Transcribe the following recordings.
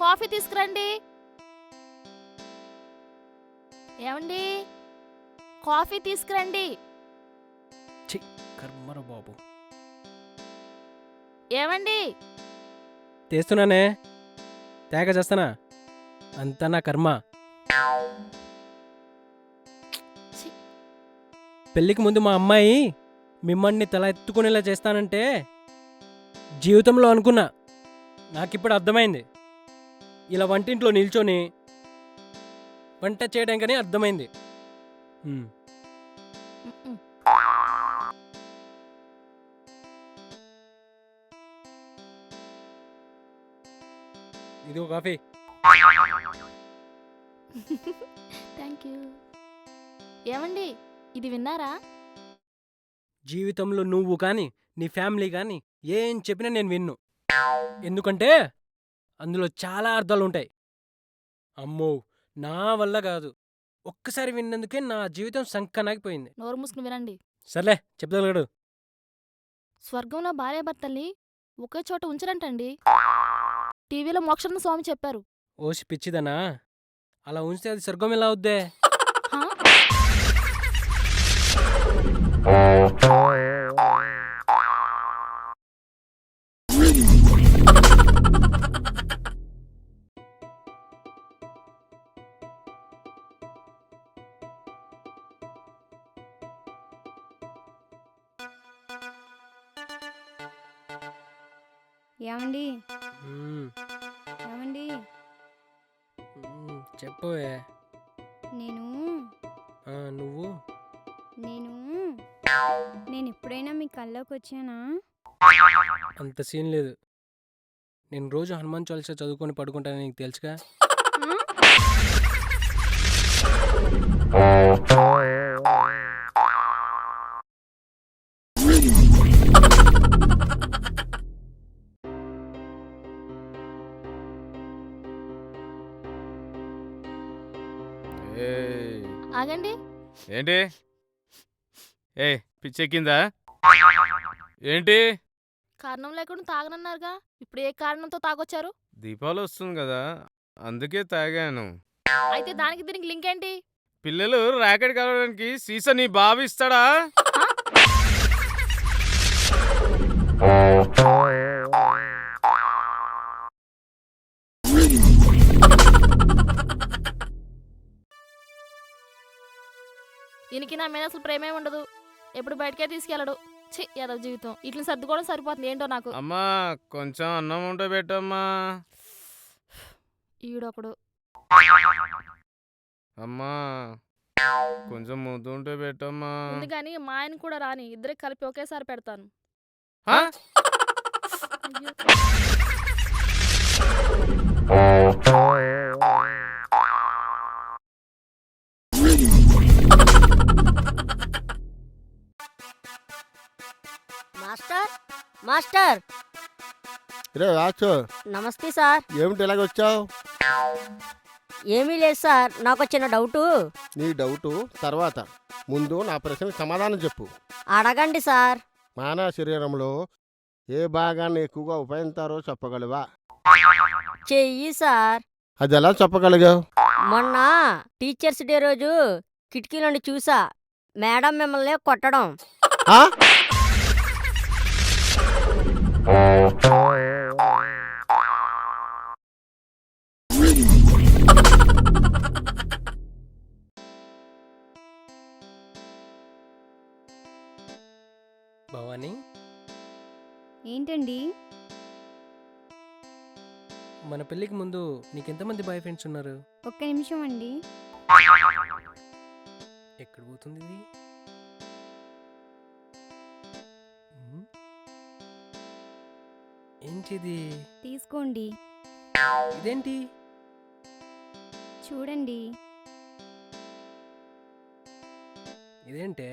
Coffee తీసుకురండి. ఏమండి, coffee తీసుకురండి. ఛీ కర్మరా బాబు. ఏమండి, తెస్తున్నానే, తేగ చేస్తానా, అంతా నా కర్మ. ఛీ, పెళ్ళికి ముందు మా అమ్మాయి మిమ్మల్ని తల ఎత్తుకునేలా చేస్తానంటే జీవితంలో అనుకున్నా. నాకిప్పుడు అర్థమైంది. ఇలా వంటింట్లో నిల్చొని వంట చేయడం కానీ అర్థమైంది. ఉమ్. మ్మ్. ఇదిగో కాఫీ. Thank you. ఏమండి, ఇది విన్నారా? జీవితంలో నువ్వు కానీ నీ ఫ్యామిలీ కానీ ఏం చెప్పినా నేను విన్ను. ఎందుకంటే అందులో చాలా అర్థాలు ఉంటాయి. అమ్మో, నా వల్ల కాదు. ఒక్కసారి విన్నందుకే నా జీవితం సంకనాగిపోయింది. నోరు మూసుకుని వినండి. సర్లే చెప్తాడు. స్వర్గంలో భార్యాభర్తల్ని ఒకే చోట ఉంచరంటండి. టీవీలో మోక్షరణ స్వామి చెప్పారు. ఓసి పిచ్చిదనా, అలా ఉంచితే అది స్వర్గం ఎలా అవుద్దే? హా? ఏమండి మ్మ్, ఏమండి చెప్పవే. నేను నువ్వు నేను నేను ఎప్పుడైనా మీ కల్లోకి వచ్చానా? అంత సీన్ లేదు. నేను రోజు హనుమాన్ చాలీసా చదువుకొని పడుకుంటానని నీకు తెలుసుగా. ఏయ్, ఆగండి. ఏంటి? ఏ పిచ్చెక్కిందా ఏంటి? కారణం లేకుండా తాగనన్నారుగా, ఇప్పుడు ఏ కారణంతో తాగొచ్చారు? దీపావళి వస్తుంది కదా, అందుకే తాగాను. అయితే దానికి దీనికి లింక్ ఏంటి? పిల్లలు ర్యాకెట్ కలవడానికి సీసా నీ బావి ఇస్తాడా? హా? ఈయనకి నా మీద అసలు ప్రేమే ఉండదు. ఎప్పుడు బయటకే తీసుకెళ్ళడు. ఛీ, యాదవ్ జీవితం. ఇట్లా సర్దుకోవడం సరిపోతుంది ఏంటో నాకు. అమ్మా కొంచెం అన్నం ఉంటే పెట్టమ్మా. ఈడొకడు. అమ్మా కొంచెం ముద్దు ఉంటే పెట్టమ్మా. ఉంది కానీ మా ఆయన కూడా రాని, ఇద్దరికి కలిపి ఒకేసారి పెడతాను. హా? అయ్యో. మాస్టర్ మాస్టర్ రే వాచు, నమస్తే సార్. ఏమిటి ఇలాగొచ్చావు? ఏమీ లేదు సార్, నాకు వచ్చిన డౌటు. నీ డౌటు తర్వాత, ముందు నా ప్రశ్నకు సమాధానం చెప్పు. అడగండి సార్. మానవ శరీరంలో ఏ భాగాన్ని ఎక్కువగా ఉపయోగిస్తారో చెప్పగలవా? చెయ్యి సార్. అది ఎలా చెప్పగలిగావు? మొన్న టీచర్స్ డే రోజు కిటికీ నుండి చూసా మేడం మిమ్మల్ని కొట్టడం. ఆ? భవానీ, ఏంటండి? మన పెళ్ళికి ముందు నీకెంతమంది బాయ్ ఫ్రెండ్స్ ఉన్నారు? ఒక్క నిమిషం అండి. ఎక్కడ పోతుంది ఇది? ఉమ్. ఏంటిది? తీసుకోండి, ఇదేంటి? చూడండి. ఇదేంటే?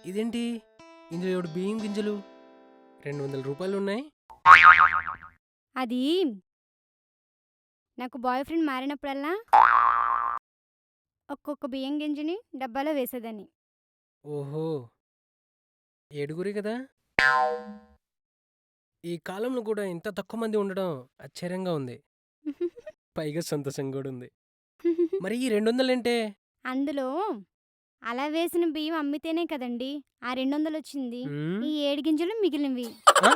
ఇదేంటి? ఇందులో ఏడు బియ్యం గింజలు 200 రూపాయలు ఉన్నాయి. అది నాకు బాయ్ ఫ్రెండ్ మారినప్పుడల్లా ఒక్కొక్క బియ్యం గింజని డబ్బాలో వేసేదాన్ని. ఓహో, ఏడుగురే కదా? ఈ కాలంలో కూడా ఇంత తక్కువ మంది ఉండడం ఆశ్చర్యంగా ఉంది. పైగా సంతోషంగా కూడా ఉంది. మరి ఈ 200 ఏంటే? అందులో అలా వేసిన బియ్యం అమ్మితేనే కదండి ఆ 200 వచ్చింది. మ్మ్. ఈ 7 గింజలు మిగిలినవి. ఆ?